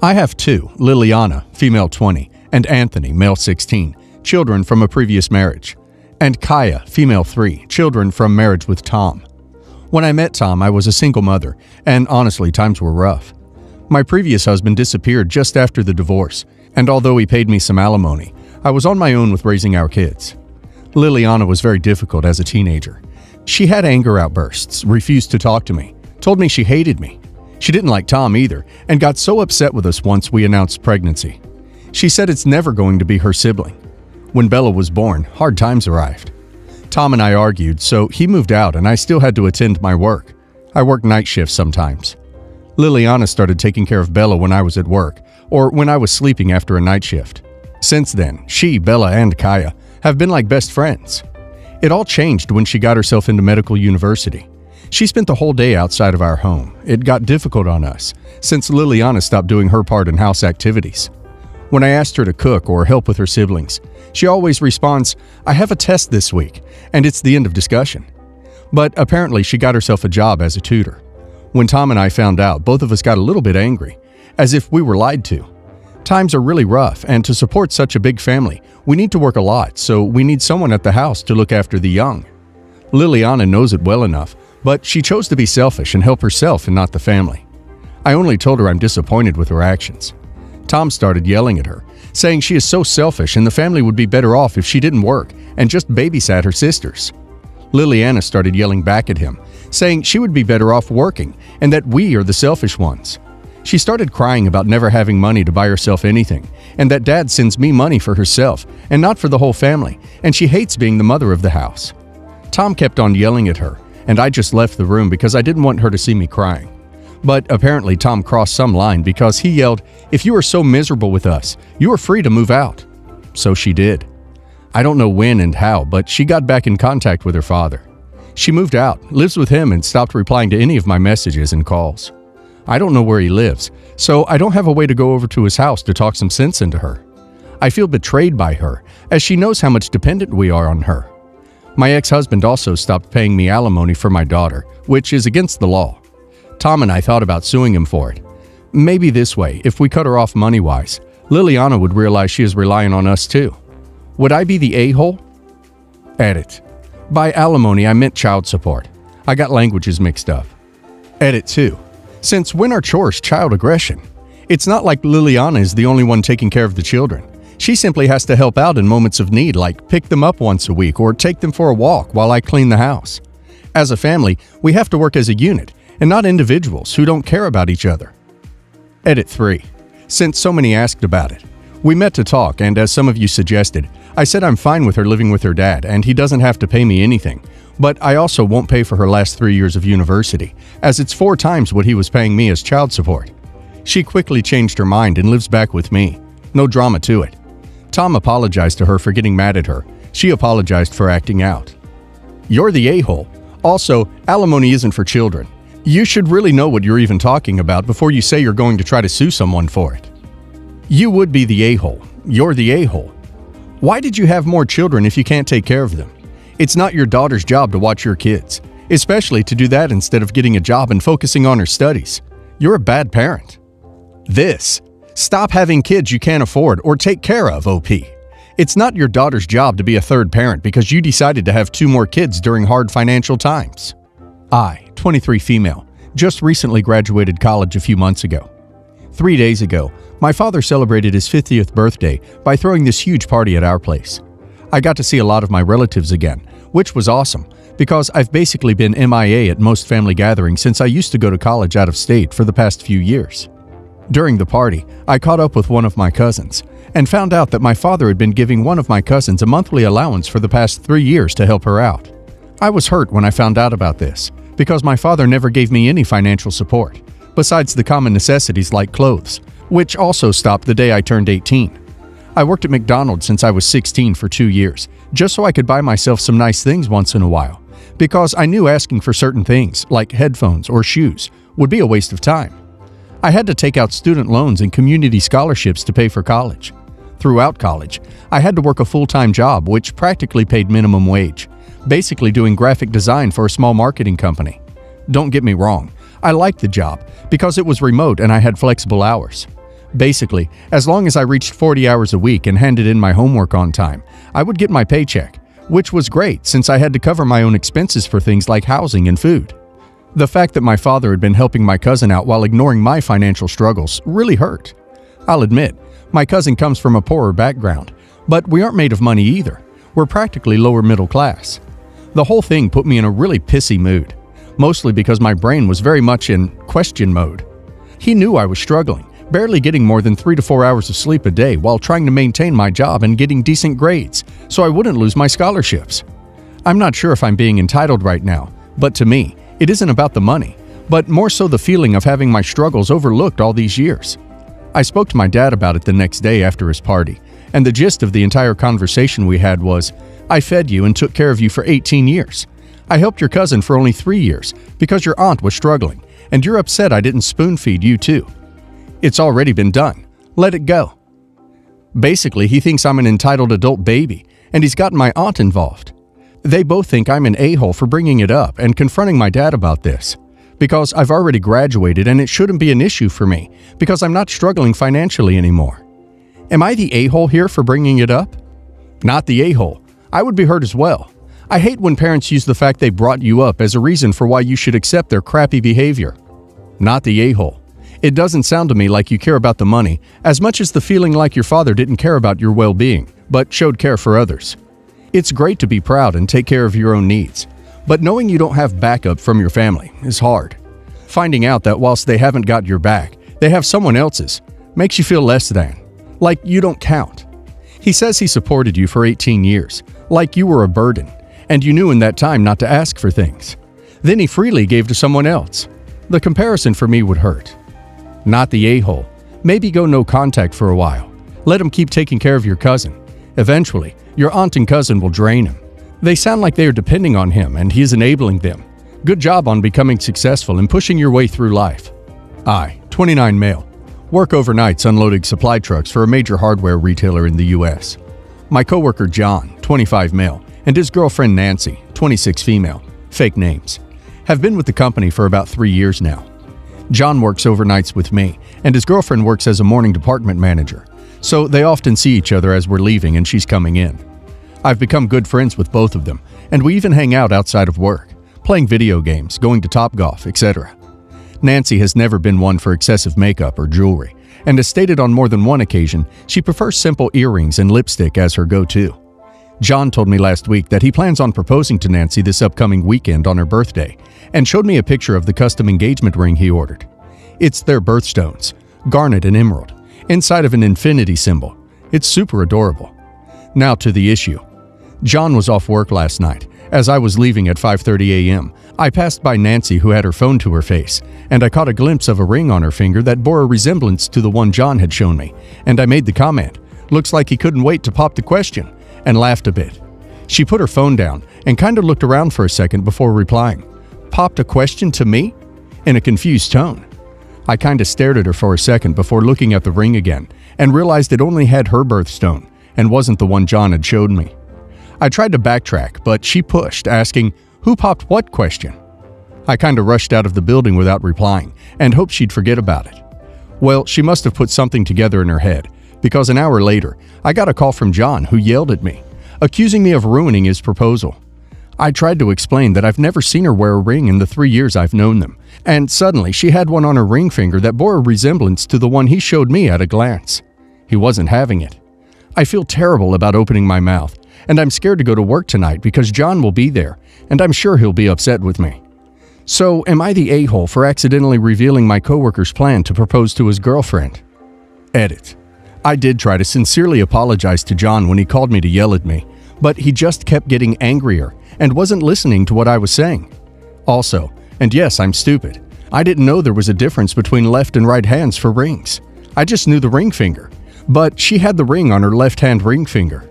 I have two, Liliana, female 20, and Anthony, male 16, children from a previous marriage, and Kaya, female 3, children from marriage with Tom. When I met Tom, I was a single mother, and honestly, times were rough. My previous husband disappeared just after the divorce, and although he paid me some alimony, I was on my own with raising our kids. Liliana was very difficult as a teenager. She had anger outbursts, refused to talk to me, told me she hated me. She didn't like Tom either, and got so upset with us once we announced pregnancy. She said it's never going to be her sibling. When Bella was born, hard times arrived. Tom and I argued, so he moved out and I still had to attend my work. I worked night shifts sometimes. Liliana started taking care of Bella when I was at work, or when I was sleeping after a night shift. Since then, she, Bella, and Kaya have been like best friends. It all changed when she got herself into medical university. She spent the whole day outside of our home. It got difficult on us, since Liliana stopped doing her part in house activities. When I asked her to cook or help with her siblings, she always responds, "I have a test this week," and it's the end of discussion. But apparently she got herself a job as a tutor. When Tom and I found out, both of us got a little bit angry, as if we were lied to. Times are really rough, and to support such a big family, we need to work a lot, so we need someone at the house to look after the young. Liliana knows it well enough, but she chose to be selfish and help herself and not the family. I only told her I'm disappointed with her actions. Tom started yelling at her, saying she is so selfish and the family would be better off if she didn't work and just babysat her sisters. Liliana started yelling back at him, saying she would be better off working and that we are the selfish ones. She started crying about never having money to buy herself anything, and that Dad sends me money for herself and not for the whole family, and she hates being the mother of the house. Tom kept on yelling at her, and I just left the room because I didn't want her to see me crying. But apparently Tom crossed some line because he yelled, "If you are so miserable with us, you are free to move out." So she did. I don't know when and how, but she got back in contact with her father. She moved out, lives with him, and stopped replying to any of my messages and calls. I don't know where he lives, so I don't have a way to go over to his house to talk some sense into her. I feel betrayed by her, as she knows how much dependent we are on her. My ex-husband also stopped paying me alimony for my daughter, which is against the law. Tom and I thought about suing him for it. Maybe this way, if we cut her off money-wise, Liliana would realize she is relying on us too. Would I be the a-hole? Edit. By alimony, I meant child support. I got languages mixed up. Edit 2. Since when are chores child aggression? It's not like Liliana is the only one taking care of the children. She simply has to help out in moments of need, like pick them up once a week or take them for a walk while I clean the house. As a family, we have to work as a unit, and not individuals who don't care about each other. Edit 3. Since so many asked about it, we met to talk, and as some of you suggested, I said I'm fine with her living with her dad and he doesn't have to pay me anything, but I also won't pay for her last 3 years of university, as it's 4 times what he was paying me as child support. She quickly changed her mind and lives back with me. No drama to it. Tom apologized to her for getting mad at her. She apologized for acting out. You're the a-hole. Also, alimony isn't for children. You should really know what you're even talking about before you say you're going to try to sue someone for it. You would be the a-hole. You're the a-hole. Why did you have more children if you can't take care of them? It's not your daughter's job to watch your kids, especially to do that instead of getting a job and focusing on her studies. You're a bad parent. This. Stop having kids you can't afford or take care of, OP. It's not your daughter's job to be a third parent because you decided to have 2 more kids during hard financial times. I, 23 female, just recently graduated college a few months ago. 3 days ago, my father celebrated his 50th birthday by throwing this huge party at our place. I got to see a lot of my relatives again, which was awesome because I've basically been MIA at most family gatherings since I used to go to college out of state for the past few years. During the party, I caught up with one of my cousins and found out that my father had been giving one of my cousins a monthly allowance for the past 3 years to help her out. I was hurt when I found out about this because my father never gave me any financial support, besides the common necessities like clothes, which also stopped the day I turned 18. I worked at McDonald's since I was 16 for 2 years, just so I could buy myself some nice things once in a while, because I knew asking for certain things, like headphones or shoes, would be a waste of time. I had to take out student loans and community scholarships to pay for college. Throughout college, I had to work a full-time job which practically paid minimum wage, basically doing graphic design for a small marketing company. Don't get me wrong, I liked the job because it was remote and I had flexible hours. Basically, as long as I reached 40 hours a week and handed in my homework on time, I would get my paycheck, which was great since I had to cover my own expenses for things like housing and food. The fact that my father had been helping my cousin out while ignoring my financial struggles really hurt. I'll admit, my cousin comes from a poorer background, but we aren't made of money either. We're practically lower middle class. The whole thing put me in a really pissy mood, mostly because my brain was very much in question mode. He knew I was struggling, barely getting more than 3 to 4 hours of sleep a day while trying to maintain my job and getting decent grades so I wouldn't lose my scholarships. I'm not sure if I'm being entitled right now, but to me, it isn't about the money, but more so the feeling of having my struggles overlooked all these years. I spoke to my dad about it the next day after his party, and the gist of the entire conversation we had was, I fed you and took care of you for 18 years. I helped your cousin for only 3 years because your aunt was struggling, and you're upset I didn't spoon feed you too. It's already been done. Let it go. Basically, he thinks I'm an entitled adult baby, and he's gotten my aunt involved. They both think I'm an a-hole for bringing it up and confronting my dad about this, because I've already graduated and it shouldn't be an issue for me because I'm not struggling financially anymore. Am I the a-hole here for bringing it up? Not the a-hole. I would be hurt as well. I hate when parents use the fact they brought you up as a reason for why you should accept their crappy behavior. Not the a-hole. It doesn't sound to me like you care about the money as much as the feeling like your father didn't care about your well-being, but showed care for others. It's great to be proud and take care of your own needs, but knowing you don't have backup from your family is hard. Finding out that whilst they haven't got your back, they have someone else's makes you feel less than, like you don't count. He says he supported you for 18 years, like you were a burden, and you knew in that time not to ask for things. Then he freely gave to someone else. The comparison for me would hurt. Not the a-hole. Maybe go no contact for a while. Let him keep taking care of your cousin. Eventually, your aunt and cousin will drain him. They sound like they are depending on him and he is enabling them. Good job on becoming successful and pushing your way through life. I, 29 male, work overnights unloading supply trucks for a major hardware retailer in the U.S. My coworker John, 25 male, and his girlfriend Nancy, 26 female, fake names, have been with the company for about 3 years now. John works overnights with me, and his girlfriend works as a morning department manager, so they often see each other as we're leaving and she's coming in. I've become good friends with both of them, and we even hang out outside of work, playing video games, going to Topgolf, etc. Nancy has never been one for excessive makeup or jewelry, and as stated on more than one occasion, she prefers simple earrings and lipstick as her go-to. John told me last week that he plans on proposing to Nancy this upcoming weekend on her birthday, and showed me a picture of the custom engagement ring he ordered. It's their birthstones, garnet and emerald, inside of an infinity symbol. It's super adorable. Now to the issue. John was off work last night. As I was leaving at 5:30 a.m., I passed by Nancy, who had her phone to her face, and I caught a glimpse of a ring on her finger that bore a resemblance to the one John had shown me, and I made the comment, "Looks like he couldn't wait to pop the question," and laughed a bit. She put her phone down and kind of looked around for a second before replying, "Popped a question to me?" in a confused tone. I kind of stared at her for a second before looking at the ring again and realized it only had her birthstone and wasn't the one John had showed me. I tried to backtrack, but she pushed, asking, "Who popped what question?" I kind of rushed out of the building without replying and hoped she'd forget about it. Well, she must have put something together in her head, because an hour later, I got a call from John, who yelled at me, accusing me of ruining his proposal. I tried to explain that I've never seen her wear a ring in the 3 years I've known them, and suddenly she had one on her ring finger that bore a resemblance to the one he showed me at a glance. He wasn't having it. I feel terrible about opening my mouth, and I'm scared to go to work tonight because John will be there, and I'm sure he'll be upset with me. So, am I the a-hole for accidentally revealing my coworker's plan to propose to his girlfriend? Edit. I did try to sincerely apologize to John when he called me to yell at me, but he just kept getting angrier and wasn't listening to what I was saying. Also, and yes, I'm stupid, I didn't know there was a difference between left and right hands for rings. I just knew the ring finger, but she had the ring on her left-hand ring finger.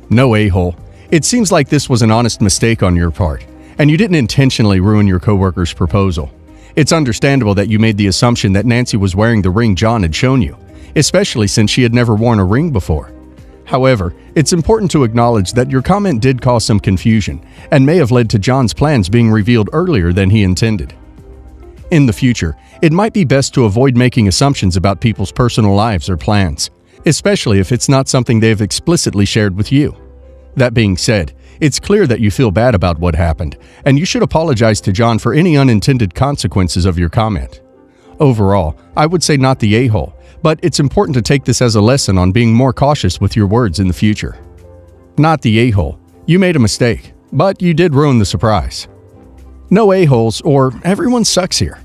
No, a-hole. It seems like this was an honest mistake on your part, and you didn't intentionally ruin your coworker's proposal. It's understandable that you made the assumption that Nancy was wearing the ring John had shown you, especially since she had never worn a ring before. However, it's important to acknowledge that your comment did cause some confusion and may have led to John's plans being revealed earlier than he intended. In the future, it might be best to avoid making assumptions about people's personal lives or plans, especially if it's not something they've explicitly shared with you. That being said, it's clear that you feel bad about what happened, and you should apologize to John for any unintended consequences of your comment. Overall, I would say not the a-hole, but it's important to take this as a lesson on being more cautious with your words in the future. Not the a-hole. You made a mistake, but you did ruin the surprise. No a-holes, or everyone sucks here.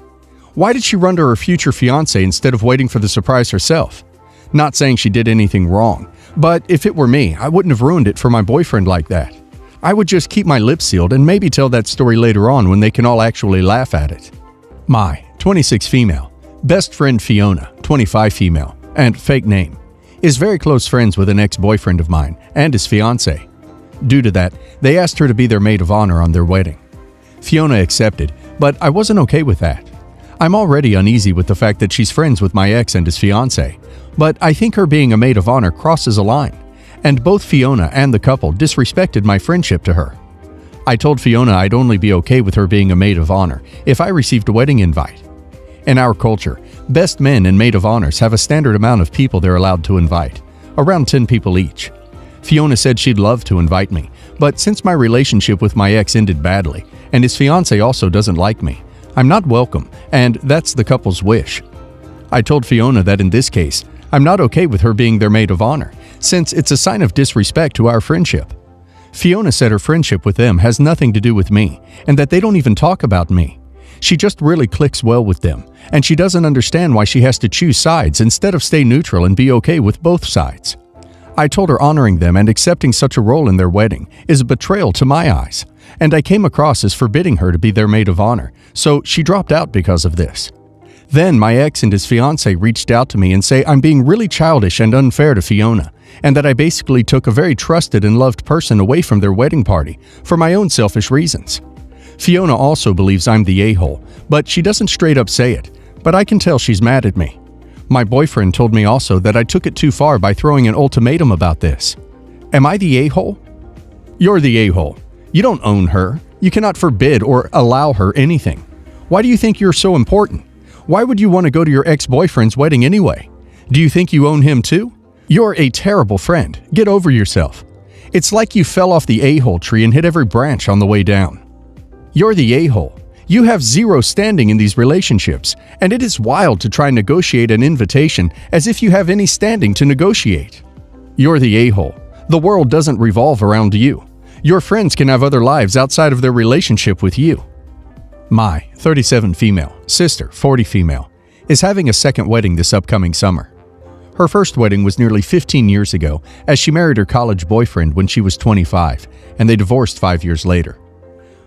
Why did she run to her future fiancé instead of waiting for the surprise herself? Not saying she did anything wrong, but if it were me, I wouldn't have ruined it for my boyfriend like that. I would just keep my lips sealed and maybe tell that story later on when they can all actually laugh at it. My 26 female, best friend Fiona, 25 female, and fake name, is very close friends with an ex-boyfriend of mine and his fiancé. Due to that, they asked her to be their maid of honor on their wedding. Fiona accepted, but I wasn't okay with that. I'm already uneasy with the fact that she's friends with my ex and his fiancé, but I think her being a maid of honor crosses a line, and both Fiona and the couple disrespected my friendship to her. I told Fiona I'd only be okay with her being a maid of honor if I received a wedding invite. In our culture, best men and maid of honors have a standard amount of people they're allowed to invite, around 10 people each. Fiona said she'd love to invite me, but since my relationship with my ex ended badly, and his fiancé also doesn't like me, I'm not welcome, and that's the couple's wish. I told Fiona that in this case, I'm not okay with her being their maid of honor, since it's a sign of disrespect to our friendship. Fiona said her friendship with them has nothing to do with me, and that they don't even talk about me. She just really clicks well with them, and she doesn't understand why she has to choose sides instead of stay neutral and be okay with both sides. I told her honoring them and accepting such a role in their wedding is a betrayal to my eyes, and I came across as forbidding her to be their maid of honor, so she dropped out because of this. Then my ex and his fiancé reached out to me and say I'm being really childish and unfair to Fiona, and that I basically took a very trusted and loved person away from their wedding party for my own selfish reasons. Fiona also believes I'm the a-hole, but she doesn't straight up say it, but I can tell she's mad at me. My boyfriend told me also that I took it too far by throwing an ultimatum about this. Am I the a-hole? You're the a-hole. You don't own her. You cannot forbid or allow her anything. Why do you think you're so important? Why would you want to go to your ex-boyfriend's wedding anyway? Do you think you own him too? You're a terrible friend. Get over yourself. It's like you fell off the a-hole tree and hit every branch on the way down. You're the a-hole. You have zero standing in these relationships, and it is wild to try and negotiate an invitation as if you have any standing to negotiate. You're the a-hole. The world doesn't revolve around you. Your friends can have other lives outside of their relationship with you. My 37 female, sister 40 female, is having a second wedding this upcoming summer. Her first wedding was nearly 15 years ago, as she married her college boyfriend when she was 25, and they divorced 5 years later.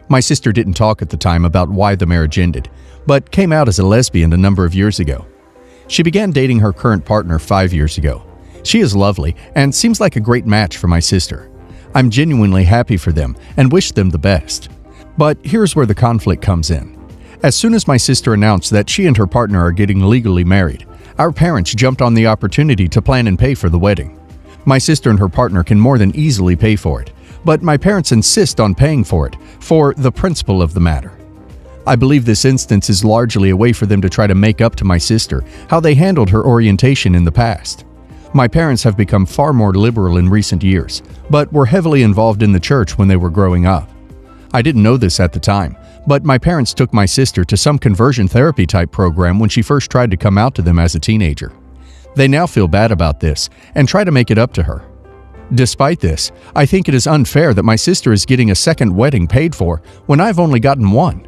My sister didn't talk at the time about why the marriage ended, but came out as a lesbian a number of years ago. She began dating her current partner 5 years ago. She is lovely and seems like a great match for my sister. I'm genuinely happy for them and wish them the best. But here's where the conflict comes in. As soon as my sister announced that she and her partner are getting legally married, our parents jumped on the opportunity to plan and pay for the wedding. My sister and her partner can more than easily pay for it, but my parents insist on paying for it, for the principle of the matter. I believe this instance is largely a way for them to try to make up to my sister how they handled her orientation in the past. My parents have become far more liberal in recent years, but were heavily involved in the church when they were growing up. I didn't know this at the time, but my parents took my sister to some conversion therapy type program when she first tried to come out to them as a teenager. They now feel bad about this and try to make it up to her. Despite this, I think it is unfair that my sister is getting a second wedding paid for when I've only gotten one.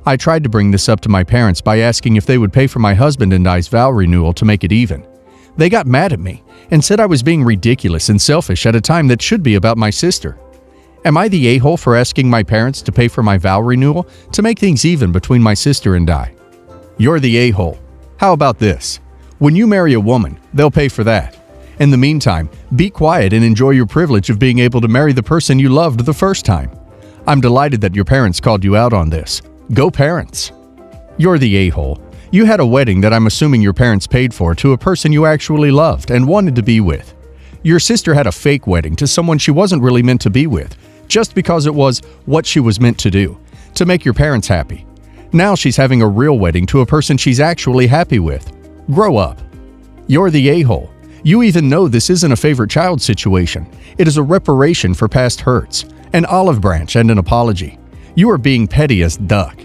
I tried to bring this up to my parents by asking if they would pay for my husband and I's vow renewal to make it even. They got mad at me and said I was being ridiculous and selfish at a time that should be about my sister. Am I the a-hole for asking my parents to pay for my vow renewal to make things even between my sister and I? You're the a-hole. How about this? When you marry a woman, they'll pay for that. In the meantime, be quiet and enjoy your privilege of being able to marry the person you loved the first time. I'm delighted that your parents called you out on this. Go parents! You're the a-hole. You had a wedding that I'm assuming your parents paid for to a person you actually loved and wanted to be with. Your sister had a fake wedding to someone she wasn't really meant to be with, just because it was what she was meant to do, to make your parents happy. Now she's having a real wedding to a person she's actually happy with. Grow up. You're the a-hole. You even know this isn't a favorite child situation. It is a reparation for past hurts, an olive branch, and an apology. You are being petty as duck.